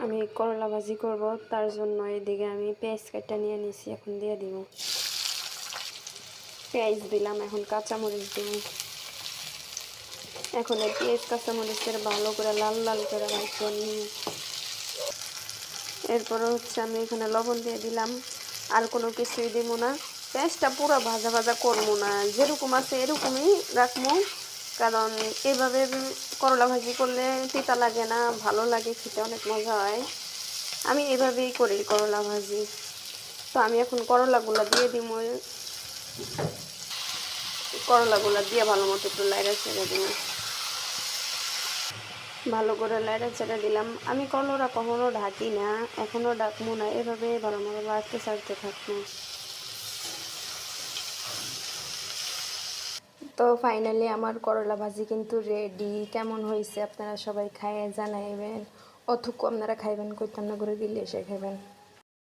আমি করলা ভাজি করব, তার জন্য এদিকে আমি পেঁয়াজ কাটা নিয়ে নিছি, এখন দিয়ে দিব। পেঁয়াজ দিলাম, এখন কাঁচামরিচ দিব। এখন এই পেঁয়াজ কাঁচামরিচের ভালো করে লাল লাল করে ভাজতে নিই। এরপরে হচ্ছে আমি এখানে লবণ দিয়ে দিলাম, আর কোনো কিছুই দিব না। পেঁয়াজটা পুরো ভাজা ভাজা করবো না, যেরকম আছে এরকমই রাখবো, কারণ এভাবে করলা ভাজি করলে তিতা লাগে না, ভালো লাগে, খেতে অনেক মজা হয়। আমি এভাবেই করি করলা ভাজি। তো আমি এখন করলাগুলো দিয়ে দিব, করলাগুলো দিয়ে ভালো মতো একটু লাইড়া ছেড়ে দিব। ভালো করে লাইড়া ছেড়ে দিলাম। আমি করলা কখনো ঢাকি না, এখনও ডাকবো না, এভাবে ভালো মতো লাড়তে ছাড়তে থাকবো। তো ফাইনালি আমার করলা ভাজি কিন্তু রেডি। কেমন হয়েছে আপনারা সবাই খাইয়ে জানাইবেন, অথুকু আপনারা খাইবেন, কইতাম না করে দিলে এসে খাইবেন।